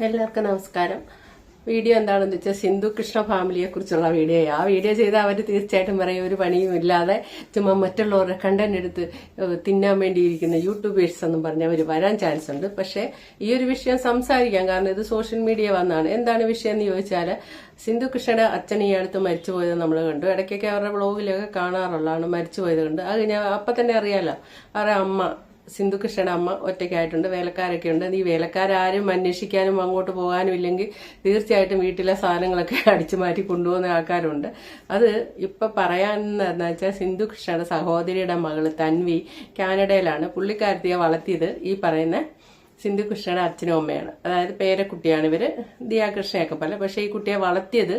എല്ലാവർക്കും നമസ്കാരം. വീഡിയോ എന്താണെന്ന് വെച്ചാൽ സിന്ധു കൃഷ്ണ ഫാമിലിയെ കുറിച്ചുള്ള വീഡിയോ. ആ വീഡിയോ ചെയ്ത് അവർ തീർച്ചയായിട്ടും പറയും ഒരു പണിയും ഇല്ലാതെ ചുമ്മാ മറ്റുള്ളവരുടെ കണ്ടന്റ് എടുത്ത് തിന്നാൻ വേണ്ടിയിരിക്കുന്ന യൂട്യൂബേഴ്സ് എന്നും പറഞ്ഞ് അവർ വരാൻ ചാൻസ് ഉണ്ട്. പക്ഷെ ഈ ഒരു വിഷയം സംസാരിക്കാം, കാരണം ഇത് സോഷ്യൽ മീഡിയ വന്നാണ്. എന്താണ് വിഷയം എന്ന് ചോദിച്ചാൽ, സിന്ധു കൃഷ്ണയുടെ അച്ഛൻ ഈ അടുത്ത് മരിച്ചുപോയത് നമ്മൾ കണ്ടു. ഇടയ്ക്കൊക്കെ അവരുടെ വ്ളോഗിലൊക്കെ കാണാറുള്ളതാണ് മരിച്ചുപോയത് കണ്ട്. അത് ഞാൻ അപ്പം തന്നെ അറിയാലോ, അവരുടെ അമ്മ സിന്ധു കൃഷ്ണയുടെ അമ്മ ഒറ്റയ്ക്കായിട്ടുണ്ട്, വേലക്കാരൊക്കെ ഉണ്ട്. ഈ വേലക്കാരും അന്വേഷിക്കാനും അങ്ങോട്ട് പോകാനും ഇല്ലെങ്കിൽ തീർച്ചയായിട്ടും വീട്ടിലെ സാധനങ്ങളൊക്കെ അടിച്ചു മാറ്റി കൊണ്ടുപോകുന്ന ആൾക്കാരുണ്ട്. അത് ഇപ്പൊ പറയാനെന്ന് വെച്ചാൽ സിന്ധു കൃഷ്ണയുടെ സഹോദരിയുടെ മകള് തൻവി കാനഡയിലാണ്. പുള്ളിക്കാരത്തിയെ വളർത്തിയത് ഈ പറയുന്ന സിന്ധു കൃഷ്ണയുടെ അച്ഛനും അമ്മയാണ്. അതായത് പേരക്കുട്ടിയാണ് ഇവര്, ദിയാകൃഷ്ണയൊക്കെ പോലെ. പക്ഷെ ഈ കുട്ടിയെ വളർത്തിയത്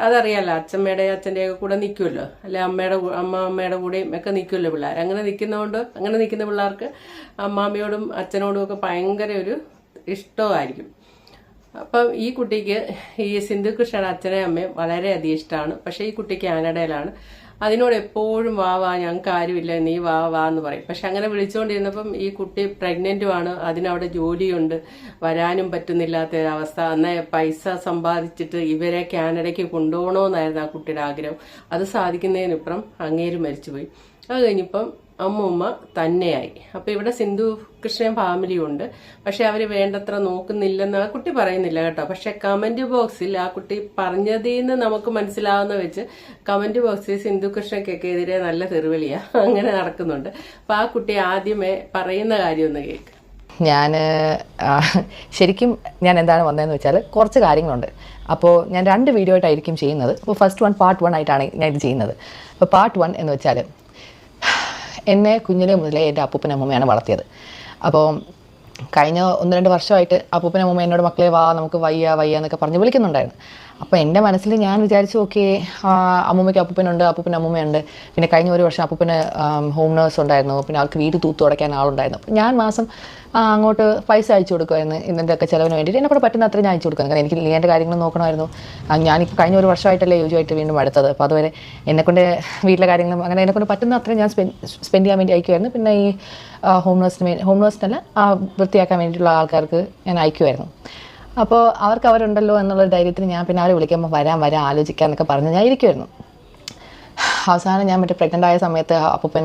അതറിയാലോ, അച്ഛൻ്റെയൊക്കെ കൂടെ നിൽക്കുമല്ലോ, അല്ലെ അമ്മയുടെ കൂടെയും ഒക്കെ നിൽക്കുമല്ലോ പിള്ളേർ. അങ്ങനെ നിൽക്കുന്ന പിള്ളേർക്ക് അമ്മാമ്മയോടും അച്ഛനോടും ഒക്കെ ഭയങ്കര ഒരു ഇഷ്ടമായിരിക്കും. അപ്പം ഈ കുട്ടിക്ക് ഈ സിന്ധു കൃഷ്ണയുടെ അച്ഛനെയും അമ്മയും വളരെയധികം ഇഷ്ടമാണ്. പക്ഷെ ഈ കുട്ടി കാനഡയിലാണ്. അതിനോട് എപ്പോഴും വാ ഞങ്ങൾക്ക് ആരുമില്ല, നീ വാ എന്ന് പറയും. പക്ഷെ അങ്ങനെ വിളിച്ചുകൊണ്ടിരുന്നപ്പം ഈ കുട്ടി പ്രഗ്നന്റുമാണ്, അതിനവിടെ ജോലിയുണ്ട്, വരാനും പറ്റുന്നില്ലാത്ത ഒരവസ്ഥ. എന്നാൽ പൈസ സമ്പാദിച്ചിട്ട് ഇവരെ കാനഡയ്ക്ക് കൊണ്ടുപോകണമെന്നായിരുന്നു ആ കുട്ടിയുടെ ആഗ്രഹം. അത് സാധിക്കുന്നതിനിപ്പുറം അങ്ങേര് മരിച്ചുപോയി. അത് കഴിഞ്ഞപ്പം അമ്മൂമ്മ തന്നെയായി. അപ്പൊ ഇവിടെ സിന്ധു കൃഷ്ണൻ ഫാമിലി ഉണ്ട്, പക്ഷെ അവര് വേണ്ടത്ര നോക്കുന്നില്ലെന്ന് ആ കുട്ടി പറയുന്നില്ല കേട്ടോ. പക്ഷെ കമന്റ് ബോക്സിൽ ആ കുട്ടി പറഞ്ഞതിൽ നിന്ന് നമുക്ക് മനസ്സിലാവുന്ന വെച്ച് കമന്റ് ബോക്സിൽ സിന്ധു കൃഷ്ണയ്ക്കൊക്കെ എതിരെ നല്ല തെറിവിളിയാ അങ്ങനെ നടക്കുന്നുണ്ട്. അപ്പൊ ആ കുട്ടി ആദ്യമേ പറയുന്ന കാര്യം ഒന്ന് കേൾക്കുക. ശരിക്കും ഞാൻ എന്താണ് വന്നതെന്ന് വെച്ചാൽ കുറച്ച് കാര്യങ്ങളുണ്ട്. അപ്പോൾ ഞാൻ 2 വീഡിയോ ആയിട്ടായിരിക്കും ചെയ്യുന്നത്. അപ്പോൾ ഫസ്റ്റ് വൺ പാർട്ട് 1 ആയിട്ടാണ് ഞാൻ ഇത് ചെയ്യുന്നത്. അപ്പോൾ പാർട്ട് 1 എന്ന് വെച്ചാൽ, എന്നെ കുഞ്ഞിലെ മുതലേ എൻ്റെ അപ്പൂപ്പനമ്മയാണ് വളർത്തിയത്. അപ്പോൾ കഴിഞ്ഞ 1-2 വർഷമായിട്ട് അപ്പൂപ്പനമ്മ എന്നോട് മക്കളെ വാ നമുക്ക് വയ്യ എന്നൊക്കെ പറഞ്ഞ് വിളിക്കുന്നുണ്ടായിരുന്നു. അപ്പോൾ എൻ്റെ മനസ്സിൽ ഞാൻ വിചാരിച്ചു, ഓക്കെ അമ്മൂമ്മയ്ക്ക് അപ്പൂപ്പനുണ്ട്, അമ്മൂമ്മയുണ്ട്. പിന്നെ കഴിഞ്ഞ 1 വർഷം അപ്പൂപ്പന് ഹോം നേഴ്സ് ഉണ്ടായിരുന്നു, പിന്നെ അവർക്ക് വീട് തൂത്ത് തുടയ്ക്കാൻ ആളുണ്ടായിരുന്നു. അപ്പോൾ ഞാൻ മാസം അങ്ങോട്ട് പൈസ അയച്ചു കൊടുക്കുമായിരുന്നു, ഇതിൻ്റെയൊക്കെ ചിലവിന് വേണ്ടിയിട്ട്. എന്നെ കൂടെ പറ്റുന്ന അത്ര ഞാൻ അയച്ചു കൊടുക്കാം, കാരണം എനിക്ക് എൻ്റെ കാര്യങ്ങൾ നോക്കണമായിരുന്നു. ഞാനിപ്പോൾ കഴിഞ്ഞ 1 വർഷമായിട്ടല്ലേ യുജുമായിട്ട് വീണ്ടും അടുത്തത്. അപ്പോൾ അതുവരെ എന്നെക്കൊണ്ട് വീട്ടിലെ കാര്യങ്ങളും അങ്ങനെ എന്നെക്കൊണ്ട് പറ്റുന്ന അത്രയും ഞാൻ സ്പെൻഡ് ചെയ്യാൻ വേണ്ടി അയക്കുമായിരുന്നു. പിന്നെ ഈ ഹോം നേഴ്സിനല്ല വൃത്തിയാക്കാൻ വേണ്ടിയിട്ടുള്ള ആൾക്കാർക്ക് ഞാൻ അയക്കുമായിരുന്നു. അപ്പോൾ അവരുണ്ടല്ലോ എന്നുള്ള ധൈര്യത്തിന് ഞാൻ പിന്നെ അവരെ വിളിക്കുമ്പോൾ വരാൻ ആലോചിക്കാമെന്നൊക്കെ പറഞ്ഞ് ഞാൻ ഇരിക്കുമായിരുന്നു. അവസാനം ഞാൻ പ്രഗ്നൻ്റ് ആയ സമയത്ത് അപ്പൂപ്പൻ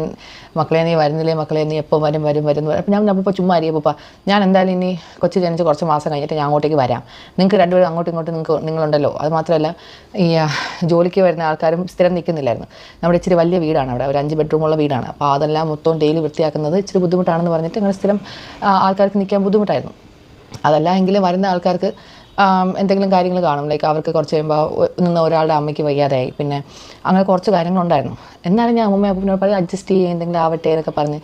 മക്കളെ നീ വരുന്നില്ലേ, മക്കളെ നീ എപ്പോൾ വരും. അപ്പോൾ ഞാൻ അപ്പൂപ്പ ചുമ്മാ അപ്പൂപ്പ ഞാൻ എന്തായാലും ഇനി കൊച്ചു ജനിച്ച് കുറച്ച് മാസം കഴിഞ്ഞിട്ട് ഞാൻ അങ്ങോട്ടേക്ക് വരാം, നിങ്ങൾക്ക് രണ്ടുപേരും അങ്ങോട്ടും ഇങ്ങോട്ടും നിങ്ങളുണ്ടല്ലോ. അത് മാത്രമല്ല ഈ ജോലിക്ക് വരുന്ന ആൾക്കാരും സ്ഥിരം നിൽക്കുന്നില്ലായിരുന്നു. നമ്മുടെ ഇച്ചിരി വലിയ വീടാണ്, അവിടെ ഒരു 5 ബെഡ്റൂമുള്ള വീടാണ്. അപ്പോൾ അതെല്ലാം മൊത്തം ഡെയിലി വൃത്തിയാക്കുന്നത് ഇച്ചിരി ബുദ്ധിമുട്ടാണെന്ന് പറഞ്ഞിട്ട് അങ്ങനെ സ്ഥിരം ആൾക്കാർക്ക് നിൽക്കാൻ ബുദ്ധിമുട്ടായിരുന്നു. അതല്ല എങ്കിലും വരുന്ന ആൾക്കാർക്ക് എന്തെങ്കിലും കാര്യങ്ങൾ കാണും, ലൈക്ക് അവർക്ക് കുറച്ച് കഴിയുമ്പോൾ നിന്ന് ഒരാളുടെ അമ്മയ്ക്ക് വയ്യാതായി, പിന്നെ അങ്ങനെ കുറച്ച് കാര്യങ്ങളുണ്ടായിരുന്നു. എന്നാലും ഞാൻ അപ്പൂപ്പനോട് പറഞ്ഞ് അഡ്ജസ്റ്റ് ചെയ്യുക, എന്തെങ്കിലും ആവട്ടെ എന്നൊക്കെ പറഞ്ഞ്.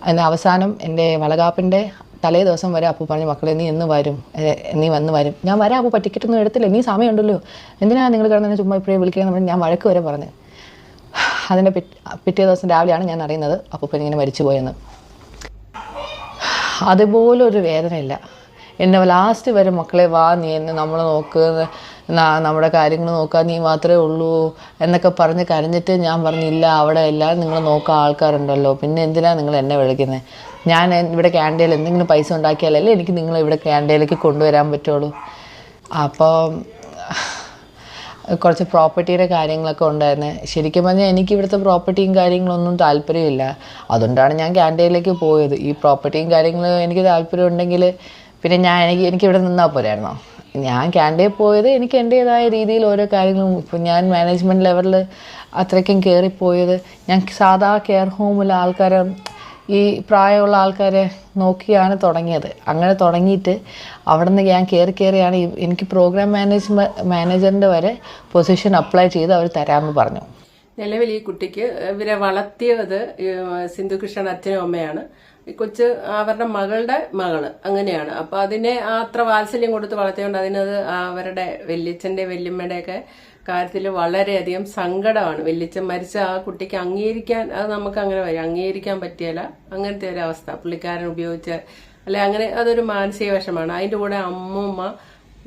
എന്നാൽ അവസാനം എൻ്റെ വളകാപ്പിൻ്റെ തലേ ദിവസം വരെ അപ്പൂ പറഞ്ഞ് മക്കളെ നീ വന്ന് വരും. ഞാൻ വരാം അപ്പൂപ്പ, ടിക്കറ്റൊന്നും എടുത്തില്ല, നീ സമയമുണ്ടല്ലോ, എന്തിനാണ് നിങ്ങൾ കിടന്നെ ചുമ്മാ ഇപ്പോഴേ വിളിക്കുകയെന്ന് പറഞ്ഞ് ഞാൻ വഴക്ക് വരെ പറഞ്ഞ്. അതിൻ്റെ പിറ്റേ ദിവസം രാവിലെയാണ് ഞാൻ അറിയുന്നത് അപ്പൂപ്പൻ ഇങ്ങനെ മരിച്ചു പോയെന്ന്. അതുപോലൊരു വേദനയില്ല. എന്നെ ലാസ്റ്റ് വരെ മക്കളെ വാ നീ എന്നെ നമ്മൾ നോക്ക്, നമ്മുടെ കാര്യങ്ങൾ നോക്കാൻ നീ മാത്രമേ ഉള്ളൂ എന്നൊക്കെ പറഞ്ഞ് കരഞ്ഞിട്ട് ഞാൻ പറഞ്ഞില്ല, അവിടെ എല്ലാവരും നിങ്ങൾ നോക്കാൻ ആൾക്കാരുണ്ടല്ലോ, പിന്നെ എന്തിനാണ് നിങ്ങൾ എന്നെ വിളിക്കുന്നത്? ഞാൻ ഇവിടെ ക്യാൻറ്റീനിൽ എന്തെങ്കിലും പൈസ ഉണ്ടാക്കിയാലല്ലേ എനിക്ക് നിങ്ങളെ ഇവിടെ ക്യാൻറ്റീനിലേക്ക് കൊണ്ടുവരാൻ പറ്റുള്ളൂ. അപ്പോൾ കുറച്ച് പ്രോപ്പർട്ടിയുടെ കാര്യങ്ങളൊക്കെ ഉണ്ടായിരുന്നു. ശരിക്കും പറഞ്ഞാൽ എനിക്ക് ഇവിടുത്തെ പ്രോപ്പർട്ടിയും കാര്യങ്ങളൊന്നും താല്പര്യമില്ല. അതുകൊണ്ടാണ് ഞാൻ ക്യാൻറ്റീനിലേക്ക് പോയത്. ഈ പ്രോപ്പർട്ടിയും കാര്യങ്ങളും എനിക്ക് താല്പര്യം ഉണ്ടെങ്കിൽ പിന്നെ എനിക്ക് ഇവിടെ നിന്നാൽ പോരായിരുന്നോ? ഞാൻ ക്യാൻറ്റീനിൽ പോയത് എനിക്ക് എൻ്റേതായ രീതിയിൽ ഓരോ കാര്യങ്ങളും. ഇപ്പോൾ ഞാൻ മാനേജ്മെൻറ്റ് ലെവലിൽ അത്രയ്ക്കും കയറിപ്പോയത് ഞാൻ സാധാ കെയർ ഹോമിലെ ആൾക്കാരെ, ഈ പ്രായമുള്ള ആൾക്കാരെ നോക്കിയാണ് തുടങ്ങിയത്. അങ്ങനെ തുടങ്ങിയിട്ട് അവിടെ നിന്ന് ഞാൻ കയറിയാണ് എനിക്ക് പ്രോഗ്രാം മാനേജറിൻ്റെ വരെ പൊസിഷൻ അപ്ലൈ ചെയ്ത് അവർ തരാമെന്ന് പറഞ്ഞു. നിലവിൽ ഈ കുട്ടിക്ക് ഇവരെ വളർത്തിയത് സിന്ധു കൃഷ്ണൻ അച്ഛനും അമ്മയാണ്. ഈ കൊച്ച് അവരുടെ മകളുടെ മകള് അങ്ങനെയാണ്. അപ്പൊ അതിനെ അത്ര വാത്സല്യം കൊടുത്ത് വളർത്തിയോണ്ട് അതിനത് അവരുടെ വല്യച്ഛന്റെ വല്യമ്മയുടെ ഒക്കെ കാര്യത്തിൽ വളരെയധികം സങ്കടമാണ്. വല്യച്ഛൻ മരിച്ച ആ കുട്ടിക്ക് അംഗീകരിക്കാൻ, അത് നമുക്ക് അങ്ങനെ വരും, അംഗീകരിക്കാൻ പറ്റിയല്ല അങ്ങനത്തെ ഒരു അവസ്ഥ. പുള്ളിക്കാരൻ ഉപയോഗിച്ച അല്ലെ അങ്ങനെ അതൊരു മാനസിക വിഷമാണ്. അതിന്റെ കൂടെ അമ്മൂമ്മ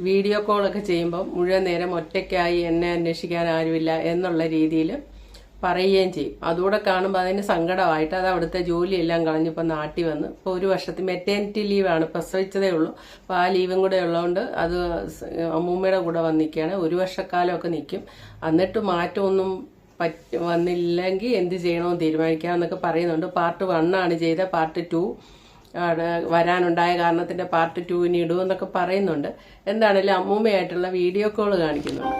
വീഡിയോ കോളൊക്കെ ചെയ്യുമ്പോൾ മുഴുവൻ നേരം ഒറ്റയ്ക്കായി എന്നെ അന്വേഷിക്കാൻ ആരുമില്ല എന്നുള്ള രീതിയിൽ പറയുകയും ചെയ്യും. അതുകൂടെ കാണുമ്പോൾ അതിന് സങ്കടമായിട്ട് അത് അവിടുത്തെ ജോലിയെല്ലാം കളഞ്ഞിപ്പോൾ നാട്ടിൽ വന്ന് ഇപ്പോൾ 1 വർഷത്തിൽ മെറ്റേണിറ്റി ലീവാണ്, പ്രസവിച്ചതേ ഉള്ളൂ. അപ്പോൾ ആ ലീവും കൂടെ ഉള്ളതുകൊണ്ട് അത് അമ്മൂമ്മയുടെ കൂടെ വന്നിരിക്കുകയാണ്. 1 വർഷക്കാലമൊക്കെ നിൽക്കും. എന്നിട്ട് മാറ്റമൊന്നും വന്നില്ലെങ്കിൽ എന്ത് ചെയ്യണമെന്ന് തീരുമാനിക്കാമെന്നൊക്കെ പറയുന്നുണ്ട്. പാർട്ട് 1 ആണ് ചെയ്ത, പാർട്ട് 2 വരാനുണ്ടായ കാരണത്തിന്റെ പാർട്ട് 2 ഇടുമെന്നൊക്കെ പറയുന്നുണ്ട്. എന്താണേലും അമ്മൂമ്മയായിട്ടുള്ള വീഡിയോ കോള് കാണിക്കുന്നുണ്ട്.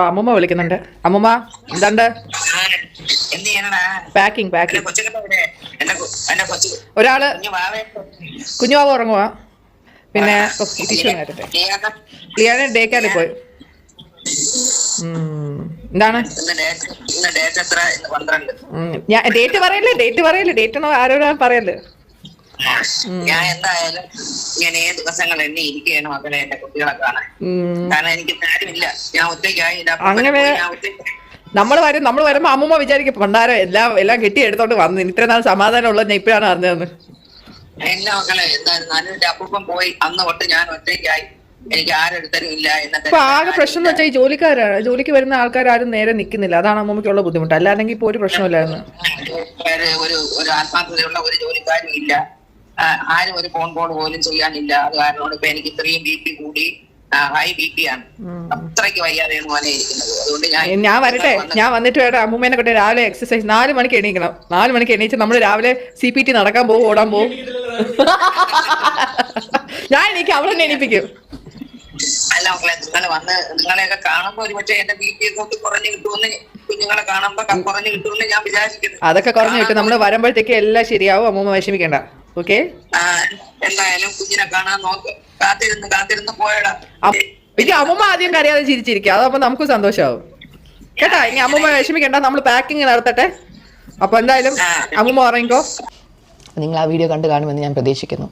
അമ്മൂമ്മ വിളിക്കുന്നുണ്ട്. അമ്മൂമ്മ എന്താണ്ട് പാക്കിംഗ് ഒരാള് കുഞ്ഞുവാവ് ഉറങ്ങുവാ. പിന്നെ ലിയാനെ ഡേ കെയറിൽ പോയി. എന്താണ് ഞാൻ ഡേറ്റ് പറയല്ലേ, ഡേറ്റ് ഒന്നും ആരോടാ പറയല്ലേ. ഞാൻ എന്തായാലും ഇങ്ങനെ ദിവസങ്ങൾ എന്നെ ഇരിക്കുകയാണ് മക്കളെ എന്റെ കുട്ടികളെ കാണാൻ. കാരണം എനിക്ക് ആരുമില്ല, ഞാൻ ഒറ്റയ്ക്കായില്ല. അങ്ങനെ നമ്മൾ വരുമ്പോ അമ്മൂമ്മ വിചാരിക്കും പണ്ടാരം എല്ലാം കെട്ടിയെടുത്തോണ്ട് വന്നു, ഇത്ര നാൾ സമാധാനം ഉള്ളത് ഞാൻ ഇപ്പോഴാണ് അറിഞ്ഞതെന്ന്. എന്റെ മക്കളെ എന്തായാലും നല്ലൊരു അപ്പൂപ്പം പോയി അന്ന് തൊട്ട് ഞാൻ ഒറ്റയ്ക്കായി, എനിക്ക് ആരെടുത്തരും ഇല്ല. ഇപ്പൊ ആകെ പ്രശ്നം എന്ന് വെച്ചാൽ ഈ ജോലിക്ക് വരുന്ന ആൾക്കാരും നേരെ നിൽക്കുന്നില്ല, അതാണ് അമ്മൂമ്മയ്ക്കുള്ള ബുദ്ധിമുട്ട്. അല്ലാണെങ്കിൽ ഇപ്പൊ ഒരു പ്രശ്നമില്ലായിരുന്നു. ഒരു ആത്മാർത്ഥതയുള്ള ഒരു ജോലിക്കാരും ഇല്ല, ആരും ഒരു ഫോൺ കോൾ പോലും ചെയ്യാനില്ല. അത് കാരണം ഇപ്പൊ എനിക്ക് ഇത്രയും BP കൂടി, ഹൈ BP ആണ്, അത്രയ്ക്ക് വയ്യാതെയാണ് മോനെ ഇരിക്കുന്നത്. അതുകൊണ്ട് ഞാൻ വന്നിട്ട് വേണം അമ്മൂമ്മേനെ കൊണ്ട് രാവിലെ എക്സസൈസ് 4 മണിക്ക് എണീക്കണം. 4 മണിക്ക് എണീച്ച് നമ്മൾ രാവിലെ CPT നടക്കാൻ പോകും, ഓടാൻ പോകും. ഞാൻ എണീക്കും, അവളെന്നെ എണീപ്പിക്കും. അല്ല മക്കളെ, നിങ്ങളെയൊക്കെ കാണുമ്പോ ഒരു പക്ഷേ എന്റെ BP ഒക്കെ കുറഞ്ഞു കിട്ടുമെന്ന്, കുഞ്ഞുങ്ങളെ കാണുമ്പോ കുറഞ്ഞു കിട്ടുമെന്ന് ഞാൻ വിചാരിക്കുന്നു. അതൊക്കെ കുറഞ്ഞു കിട്ടും, നമ്മള് വരുമ്പോഴത്തേക്ക് എല്ലാം ശരിയാവും. അമ്മൂമ്മ വിഷമിക്കണ്ട. ഓക്കെ, എന്തായാലും കുഞ്ഞിനെ കാണാൻ നോക്ക്. കാത്തിരുന്ന് പോയടാ. എനിക്ക് അമ്മൂമ്മ ആദ്യം കരയാതെ ചിരിച്ചിരിക്കുക, അതാകുമ്പോ നമുക്ക് സന്തോഷമാവും കേട്ടാ. ഇനി അമ്മൂമ്മ വിഷമിക്കണ്ട, നമ്മൾ പാക്കിങ് നടത്തട്ടെ. അപ്പൊ എന്തായാലും അമ്മൂമ്മ ഉറങ്ങിക്കോ. നിങ്ങൾ ആ വീഡിയോ കണ്ടു കാണുമെന്ന് ഞാൻ പ്രതീക്ഷിക്കുന്നു.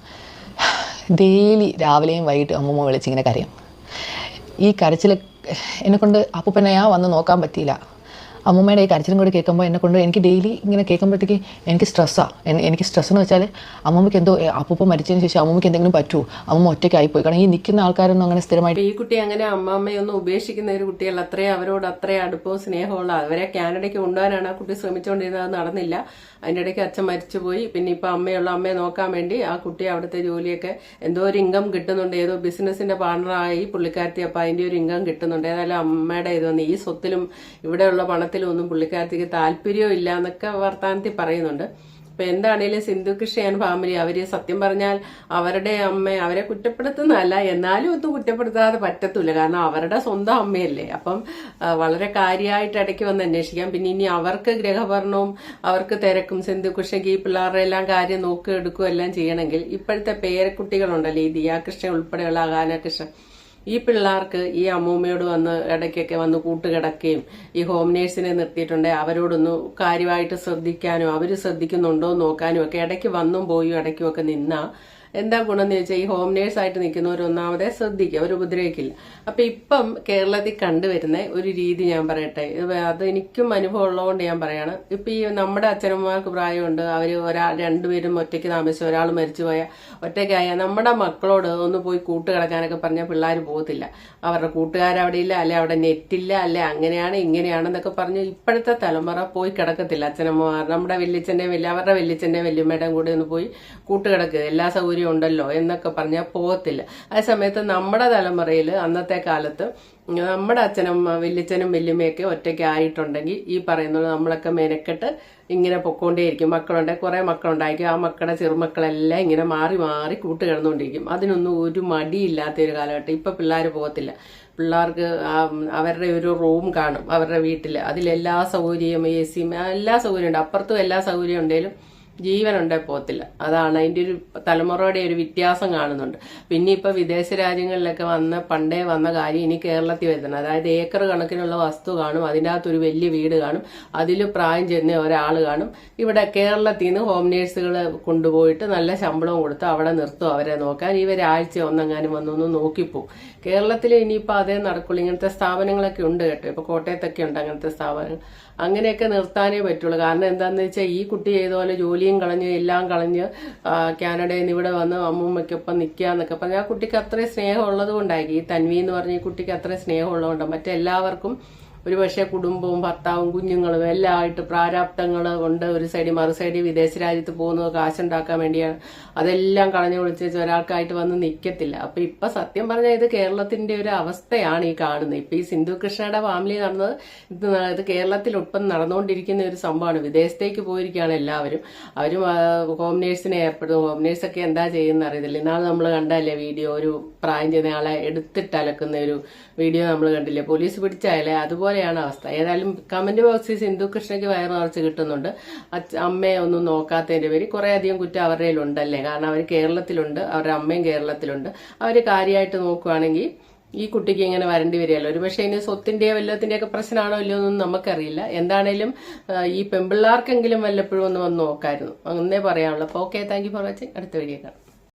ഡെയിലി രാവിലെയും വൈകിട്ടും അമ്മൂമ്മ വിളിച്ചിങ്ങനെ കരയും. ഈ കരച്ചിൽ എന്നെക്കൊണ്ട് അപ്പൂപ്പനെയാ വന്ന് നോക്കാൻ പറ്റിയില്ല. അമ്മൂമ്മയുടെ ഈ കരച്ചിലും കൂടി കേൾക്കുമ്പോൾ എനിക്ക് ഡെയിലി ഇങ്ങനെ കേൾക്കുമ്പോഴത്തേക്ക് എനിക്ക് സ്ട്രെസ്സാണ്. എനിക്ക് സ്ട്രെസ് എന്ന് വെച്ചാൽ അമ്മൂമ്മയ്ക്ക് എന്തോ അപ്പൂപ്പ മരിച്ചതിന് ശേഷം അമ്മൂമ്മയ്ക്ക് എന്തെങ്കിലും പറ്റുമോ, അമ്മൂമ്മ ഒറ്റയ്ക്കായിപ്പോയി. കാരണം ഈ നിൽക്കുന്ന ആൾക്കാരൊന്നും അങ്ങനെ സ്ഥിരമായിട്ട് ഈ കുട്ടി അങ്ങനെ അമ്മമ്മയൊന്നും ഉപേക്ഷിക്കുന്ന ഒരു കുട്ടിയല്ല. അവരോട് അത്രയും അടുപ്പവും സ്നേഹമുള്ള, അവരെ കാനഡയ്ക്ക് കൊണ്ടുപോകാനാണ് ആ കുട്ടി ശ്രമിച്ചുകൊണ്ടിരുന്നത്. അത് നടന്നില്ല. അതിൻ്റെ ഇടയ്ക്ക് അച്ഛൻ മരിച്ചുപോയി. പിന്നെ ഇപ്പം അമ്മയെ നോക്കാൻ വേണ്ടി ആ കുട്ടി അവിടുത്തെ ജോലിയൊക്കെ എന്തോ ഒരു ഇൻകം കിട്ടുന്നുണ്ട്, ഏതോ ബിസിനസിന്റെ പാർട്ണറായി പുള്ളിക്കാരത്തി. അപ്പം അതിന്റെ ഒരു ഇൻകം കിട്ടുന്നുണ്ട്. ഏതായാലും അമ്മയുടെ ഇത് വന്ന് ഈ സ്വത്തിലും ഇവിടെയുള്ള പണത്തിലും ഒന്നും പുള്ളിക്കാരത്തിക്ക് താല്പര്യവും ഇല്ല എന്നൊക്കെ വർത്താനത്തിൽ പറയുന്നുണ്ട്. അപ്പൊ എന്താണേലും സിന്ധു കൃഷ്ണ ഫാമിലി, അവര് സത്യം പറഞ്ഞാൽ അവരുടെ അമ്മ, അവരെ കുറ്റപ്പെടുത്തുന്നതല്ല, എന്നാലും ഒന്നും കുറ്റപ്പെടുത്താതെ പറ്റത്തില്ല. കാരണം അവരുടെ സ്വന്തം അമ്മയല്ലേ. അപ്പം വളരെ കാര്യമായിട്ട് ഇടയ്ക്ക് വന്ന് അന്വേഷിക്കാം. പിന്നെ ഇനി അവർക്ക് ഗ്രഹഭരണവും അവർക്ക് തിരക്കും, സിന്ധു കൃഷ്ണയ്ക്ക് ഈ പിള്ളേരുടെ എല്ലാം കാര്യം നോക്കിയെടുക്കുകയും എല്ലാം ചെയ്യണമെങ്കിൽ ഇപ്പോഴത്തെ പേരക്കുട്ടികളുണ്ടല്ലോ, ഈ ദിയാകൃഷ്ണ ഉൾപ്പെടെയുള്ള അഗാനകൃഷ്ണൻ, ഈ പിള്ളേർക്ക് ഈ അമ്മൂമ്മയോട് വന്ന് ഇടയ്ക്കൊക്കെ വന്ന് കൂട്ടുകിടക്കുകയും ഈ ഹോം നേഴ്സിനെ നിർത്തിയിട്ടുണ്ടെങ്കിൽ അവരോടൊന്ന് കാര്യമായിട്ട് ശ്രദ്ധിക്കാനും അവർ ശ്രദ്ധിക്കുന്നുണ്ടോ നോക്കാനും ഒക്കെ ഇടയ്ക്ക് വന്നും പോയും ഇടയ്ക്കും ഒക്കെ നിന്നാ എന്താ ഗുണം എന്ന് ചോദിച്ചാൽ ഈ ഹോം നേഴ്സായിട്ട് നിൽക്കുന്നവർ ഒന്നാമതെ ശ്രദ്ധിക്കുക, അവർ ഉപദ്രവിക്കില്ല. അപ്പൊ ഇപ്പം കേരളത്തിൽ കണ്ടുവരുന്ന ഒരു രീതി ഞാൻ പറയട്ടെ, അത് എനിക്കും അനുഭവം ഉള്ളതുകൊണ്ട് ഞാൻ പറയാണ്. ഇപ്പൊ ഈ നമ്മുടെ അച്ഛനമ്മമാർക്ക് പ്രായമുണ്ട്, അവര് രണ്ടുപേരും ഒറ്റയ്ക്ക് താമസിച്ച് ഒരാൾ മരിച്ചുപോയ ഒറ്റയ്ക്കായ നമ്മുടെ മക്കളോട് ഒന്ന് പോയി കൂട്ടുകിടക്കാനൊക്കെ പറഞ്ഞാൽ പിള്ളേർ പോകത്തില്ല. അവരുടെ കൂട്ടുകാരവിടെ ഇല്ല, അല്ലെ അവിടെ നെറ്റില്ല, അല്ലെ അങ്ങനെയാണ് ഇങ്ങനെയാണെന്നൊക്കെ പറഞ്ഞ് ഇപ്പോഴത്തെ തലമുറ പോയി കിടക്കത്തില്ല. അച്ഛനമ്മമാർ നമ്മുടെ അവരുടെ വല്യച്ഛന്റെയും വല്യമ്മയുടെയും കൂടെ ഒന്ന് പോയി കൂട്ടുകിടക്കുക, എല്ലാ സൗകര്യം ഉണ്ടല്ലോ എന്നൊക്കെ പറഞ്ഞാൽ പോകത്തില്ല. അതേസമയത്ത് നമ്മുടെ തലമുറയിൽ അന്നത്തെ കാലത്ത് നമ്മുടെ അച്ഛനും വല്യച്ഛനും വല്യമ്മയൊക്കെ ഒറ്റയ്ക്ക് ആയിട്ടുണ്ടെങ്കിൽ ഈ പറയുന്നത് നമ്മളൊക്കെ മെനക്കെട്ട് ഇങ്ങനെ പൊക്കോണ്ടേയിരിക്കും. മക്കളുണ്ടെങ്കിൽ കുറെ മക്കളുണ്ടായിരിക്കും, ആ മക്കളുടെ ചെറുമക്കളെല്ലാം ഇങ്ങനെ മാറി മാറി കൂട്ടുകിടന്നുകൊണ്ടിരിക്കും. അതിനൊന്നും ഒരു മടിയില്ലാത്ത ഒരു കാലഘട്ടം. ഇപ്പൊ പിള്ളേർ പോകത്തില്ല. പിള്ളേർക്ക് അവരുടെ ഒരു റൂം കാണും അവരുടെ വീട്ടിൽ, അതിലെല്ലാ സൗകര്യവും AC എല്ലാ സൗകര്യം ഉണ്ട്, അപ്പുറത്തും എല്ലാ സൗകര്യം ഉണ്ടെങ്കിലും ജീവനുണ്ടേ പോകത്തില്ല. അതാണ് അതിൻ്റെ ഒരു തലമുറയുടെ ഒരു വ്യത്യാസം കാണുന്നുണ്ട്. പിന്നെ ഇപ്പൊ വിദേശ രാജ്യങ്ങളിലൊക്കെ പണ്ടേ വന്ന കാര്യം ഇനി കേരളത്തിൽ വരുന്നത്, അതായത് ഏക്കർ കണക്കിനുള്ള വസ്തു കാണും, അതിൻ്റെ അകത്തൊരു വലിയ വീട് കാണും, അതിൽ പ്രായം ചെന്ന ഒരാൾ കാണും. ഇവിടെ കേരളത്തിൽ നിന്ന് ഹോം നേഴ്സുകൾ കൊണ്ടുപോയിട്ട് നല്ല ശമ്പളവും കൊടുത്ത് അവിടെ നിർത്തും അവരെ നോക്കാൻ. ഇവരാഴ്ച ഒന്നെങ്ങാനും വന്നൊന്ന് നോക്കിപ്പോവും. കേരളത്തിൽ ഇനിയിപ്പോൾ അതേ നടക്കുള്ളൂ. ഇങ്ങനത്തെ സ്ഥാപനങ്ങളൊക്കെ ഉണ്ട് കേട്ടോ, ഇപ്പൊ കോട്ടയത്തൊക്കെ ഉണ്ട് അങ്ങനത്തെ സ്ഥാപനങ്ങൾ. അങ്ങനെയൊക്കെ നിർത്താനേ പറ്റുള്ളൂ. കാരണം എന്താണെന്ന് വെച്ചാൽ ഈ കുട്ടി ചെയ്തപോലെ ജോലിയും കളഞ്ഞ് എല്ലാം കളഞ്ഞ് കാനഡയിൽ നിന്ന് ഇവിടെ വന്ന് അമ്മൂമ്മയ്ക്കൊപ്പം നിൽക്കുക എന്നൊക്കെ പറഞ്ഞാൽ ആ കുട്ടിക്ക് അത്രയും സ്നേഹം ഉള്ളത് കൊണ്ടായിരിക്കും. ഈ തൻവി എന്ന് പറഞ്ഞ ഈ കുട്ടിക്ക് അത്രയും സ്നേഹം ഉള്ളതുകൊണ്ടാണ്. മറ്റെല്ലാവർക്കും ഒരു പക്ഷേ കുടുംബവും ഭർത്താവും കുഞ്ഞുങ്ങളും എല്ലാം ആയിട്ട് പ്രാരാബ്ദങ്ങൾ കൊണ്ട് ഒരു സൈഡിൽ മറു സൈഡിൽ വിദേശ രാജ്യത്ത് പോകുന്നത് കാശുണ്ടാക്കാൻ വേണ്ടിയാണ്. അതെല്ലാം കളഞ്ഞു കുളിച്ച് ഒരാൾക്കായിട്ട് വന്ന് നിൽക്കത്തില്ല. അപ്പൊ ഇപ്പൊ സത്യം പറഞ്ഞാൽ ഇത് കേരളത്തിന്റെ ഒരു അവസ്ഥയാണ് ഈ കാണുന്നത്. ഇപ്പൊ ഈ സിന്ധു കൃഷ്ണയുടെ ഫാമിലി നടന്നത് ഇത് കേരളത്തിൽ ഒപ്പം നടന്നുകൊണ്ടിരിക്കുന്ന ഒരു സംഭവമാണ്. വിദേശത്തേക്ക് പോയിരിക്കുകയാണ് എല്ലാവരും. അവരും ഹോം നേഴ്സിനെ ഏർപ്പെടും. ഹോം നേഴ്സൊക്കെ എന്താ ചെയ്യുന്ന അറിയത്തില്ല. ഇന്നാൾ നമ്മൾ കണ്ടല്ലേ വീഡിയോ, ഒരു പ്രായം ചെയ്യുന്ന ആളെ എടുത്തിട്ട് അലക്കുന്ന ഒരു വീഡിയോ നമ്മൾ കണ്ടില്ലേ, പോലീസ് പിടിച്ചായാലേ. അതുപോലെയാണ് അവസ്ഥ. ഏതായാലും കമന്റ് ബോക്സിൽ സിന്ധു കൃഷ്ണയ്ക്ക് വയറ് നിറച്ച് കിട്ടുന്നുണ്ട്. അമ്മയെ ഒന്നും നോക്കാത്തതിന്റെ പേര് കുറെ അധികം കുറ്റം അവരുടെ ഉണ്ടല്ലേ. കാരണം അവർ കേരളത്തിലുണ്ട്, അവരുടെ അമ്മയും കേരളത്തിലുണ്ട്. അവർ കാര്യമായിട്ട് നോക്കുവാണെങ്കിൽ ഈ കുട്ടിക്ക് ഇങ്ങനെ വരേണ്ടി വരികയല്ലോ. ഒരു പക്ഷേ ഇനി സ്വത്തിന്റെയോ വല്ലത്തിന്റെയൊക്കെ പ്രശ്നമാണോ ഇല്ലയോ എന്നൊന്നും നമുക്കറിയില്ല. എന്താണേലും ഈ പെമ്പിള്ളാർക്കെങ്കിലും വല്ലപ്പോഴും ഒന്ന് വന്ന് നോക്കായിരുന്നു, അങ്ങനേ പറയാനുള്ളൂ. അപ്പോൾ okay, thank you for watching. അടുത്ത വീഡിയോ കാണാം.